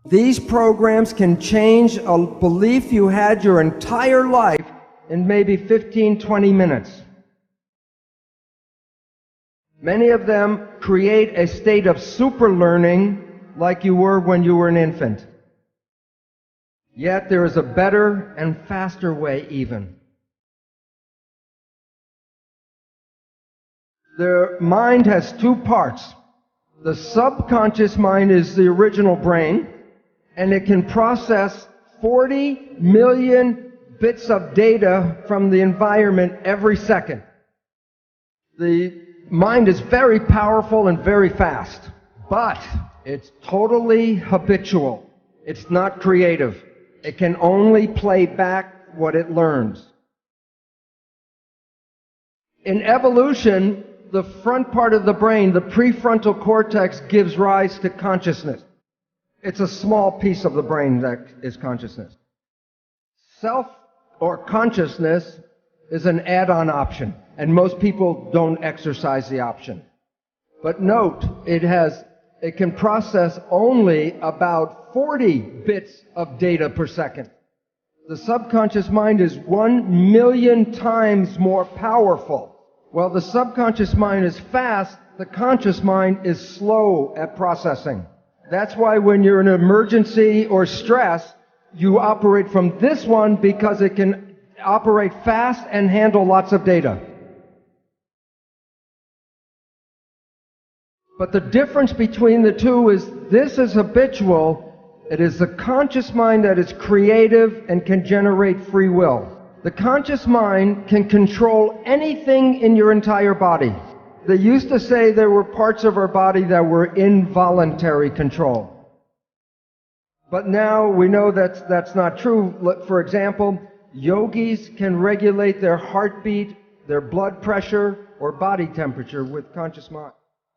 These programs can change a belief you had your entire life in maybe 15, 20 minutes. Many of them create a state of super learning like you were when you were an infant. Yet there is a better and faster way even. The mind has two parts. The subconscious mind is the original brain, and it can process 40 million bits of data from the environment every second. The mind is very powerful and very fast, but it's totally habitual. It's not creative. It can only play back what it learns. In evolution, the front part of the brain, the prefrontal cortex, gives rise to consciousness. It's a small piece of the brain that is consciousness. Self or consciousness is an add-on option, and most people don't exercise the option. But note, it can process only about 40 bits of data per second. The subconscious mind is 1 million times more powerful. While the subconscious mind is fast, the conscious mind is slow at processing. That's why when you're in an emergency or stress, you operate from this one because it can operate fast and handle lots of data. But the difference between the two is this is habitual. It is the conscious mind that is creative and can generate free will. The conscious mind can control anything in your entire body. They used to say there were parts of our body that were involuntary control. But now we know that's not true. For example, yogis can regulate their heartbeat, their blood pressure, or body temperature with conscious mind.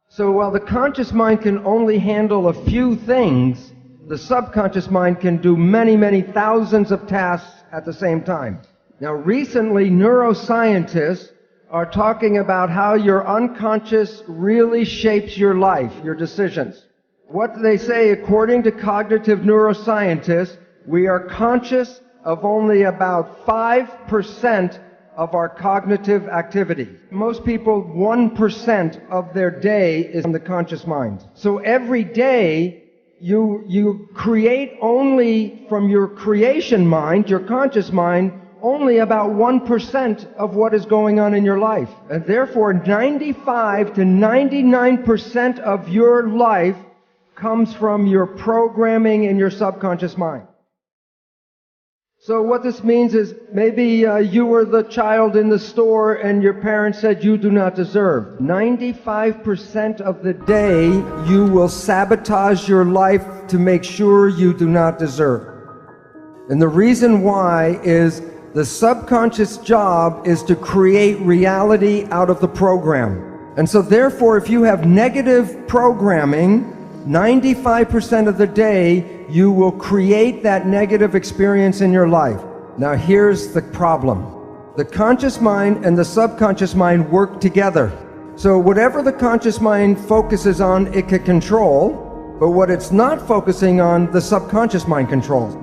So while the conscious mind can only handle a few things, the subconscious mind can do many, many thousands of tasks at the same time. Now recently, neuroscientists are talking about how your unconscious really shapes your life, your decisions. What they say, according to cognitive neuroscientists, we are conscious of only about 5% of our cognitive activity. Most people, 1% of their day is in the conscious mind. So every day, you create only from your creation mind, your conscious mind, only about 1% of what is going on in your life. And therefore, 95 to 99% of your life comes from your programming in your subconscious mind. So what this means is maybe you were the child in the store and your parents said you do not deserve. 95% of the day you will sabotage your life to make sure you do not deserve. And the reason why is the subconscious job is to create reality out of the program. And so therefore, if you have negative programming, 95% of the day, you will create that negative experience in your life. Now here's the problem. The conscious mind and the subconscious mind work together. So whatever the conscious mind focuses on, it can control, but what it's not focusing on, the subconscious mind controls.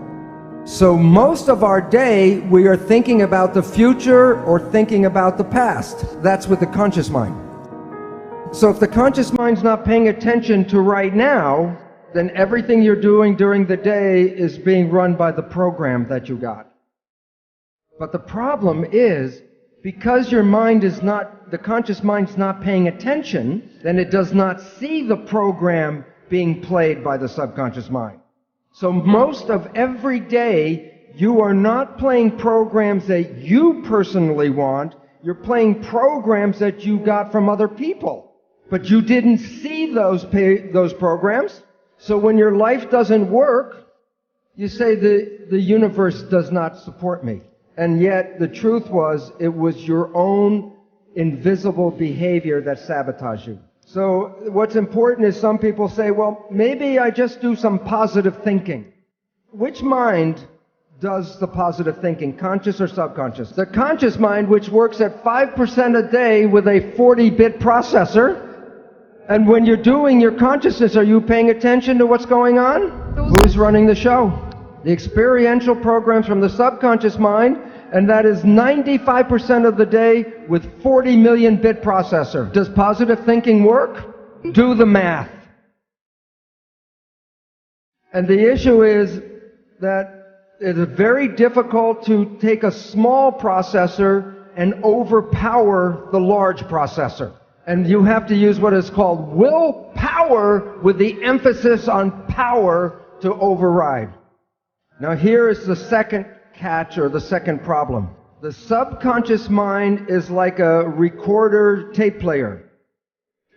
So most of our day, we are thinking about the future or thinking about the past. That's with the conscious mind. So if the conscious mind's not paying attention to right now, then everything you're doing during the day is being run by the program that you got. But the problem is, because your mind is not, the conscious mind's not paying attention, then it does not see the program being played by the subconscious mind. So most of every day, you are not playing programs that you personally want, you're playing programs that you got from other people. But you didn't see those programs. So when your life doesn't work, you say the universe does not support me. And yet the truth was, it was your own invisible behavior that sabotaged you. So what's important is some people say, well, maybe I just do some positive thinking. Which mind does the positive thinking, conscious or subconscious? The conscious mind, which works at 5% a day with a 40-bit processor, And when you're doing your consciousness, are you paying attention to what's going on? Who's running the show? The experiential programs from the subconscious mind, and that is 95% of the day with 40 million bit processor. Does positive thinking work? Do the math. And the issue is that it is very difficult to take a small processor and overpower the large processor. And you have to use what is called willpower with the emphasis on power to override. Now here is the second catch, or the second problem. The subconscious mind is like a recorder tape player.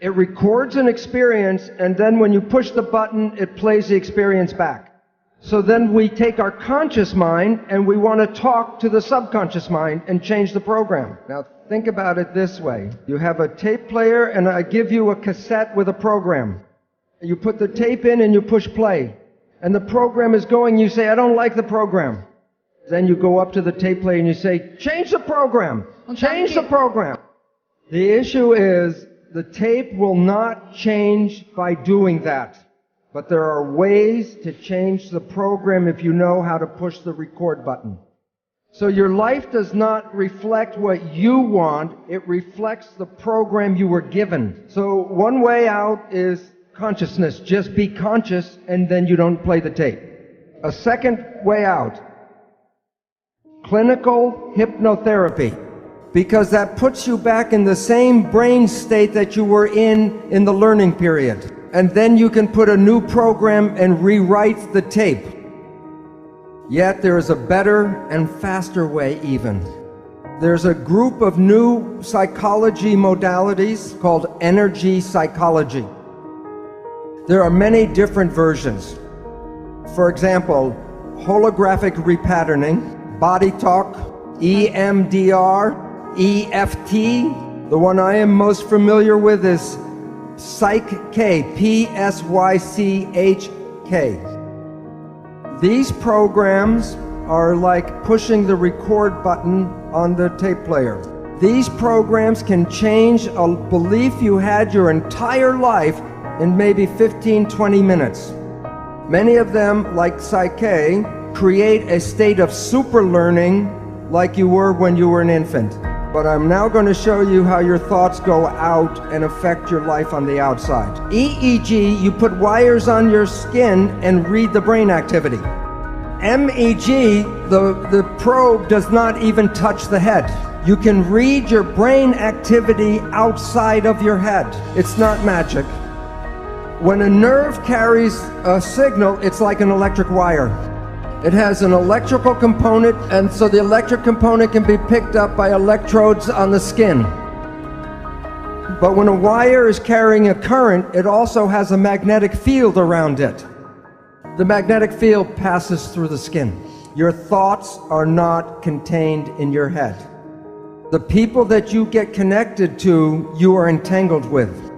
It records an experience, and then when you push the button, it plays the experience back. So then we take our conscious mind and we want to talk to the subconscious mind and change the program. Now think about it this way. You have a tape player and I give you a cassette with a program. You put the tape in and you push play. And the program is going, you say, I don't like the program. Then you go up to the tape player and you say, change the program. Change the program. The issue is the tape will not change by doing that. But there are ways to change the program if you know how to push the record button. So your life does not reflect what you want, it reflects the program you were given. So one way out is consciousness. Just be conscious and then you don't play the tape. A second way out, clinical hypnotherapy. Because that puts you back in the same brain state that you were in the learning period. And then you can put a new program and rewrite the tape. Yet there is a better and faster way even. There's a group of new psychology modalities called energy psychology. There are many different versions. For example, holographic repatterning, body talk, EMDR, EFT. The one I am most familiar with is Psych-K, P-S-Y-C-H-K. These programs are like pushing the record button on the tape player. These programs can change a belief you had your entire life in maybe 15-20 minutes. Many of them, like Psych-K, create a state of super learning like you were when you were an infant. But I'm now going to show you how your thoughts go out and affect your life on the outside. EEG, you put wires on your skin and read the brain activity. MEG, the probe does not even touch the head. You can read your brain activity outside of your head. It's not magic. When a nerve carries a signal, it's like an electric wire. It has an electrical component, and so the electric component can be picked up by electrodes on the skin. But when a wire is carrying a current, it also has a magnetic field around it. The magnetic field passes through the skin. Your thoughts are not contained in your head. The people that you get connected to, you are entangled with.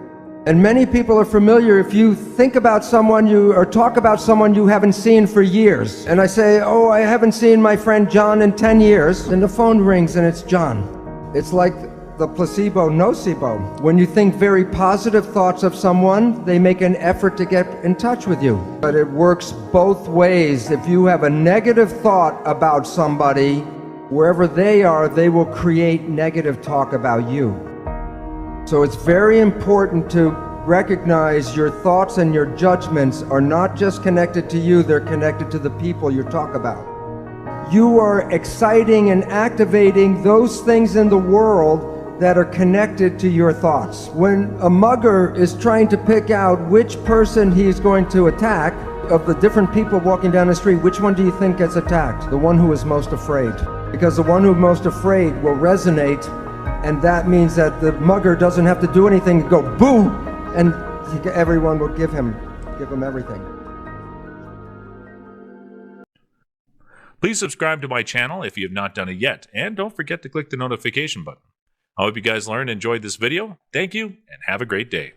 And many people are familiar, if you think about someone or talk about someone you haven't seen for years, and I say, oh, I haven't seen my friend John in 10 years, and the phone rings and it's John. It's like the placebo nocebo. When you think very positive thoughts of someone, they make an effort to get in touch with you. But it works both ways. If you have a negative thought about somebody, wherever they are, they will create negative talk about you. So it's very important to recognize your thoughts and your judgments are not just connected to you, they're connected to the people you talk about. You are exciting and activating those things in the world that are connected to your thoughts. When a mugger is trying to pick out which person he's going to attack, of the different people walking down the street, which one do you think gets attacked? The one who is most afraid. Because the one who's most afraid will resonate, and that means that the mugger doesn't have to do anything, go boo, and everyone will give him everything. Please subscribe to my channel if you have not done it yet, and don't forget to click the notification button. I hope you guys learned and enjoyed this video. Thank you, and have a great day.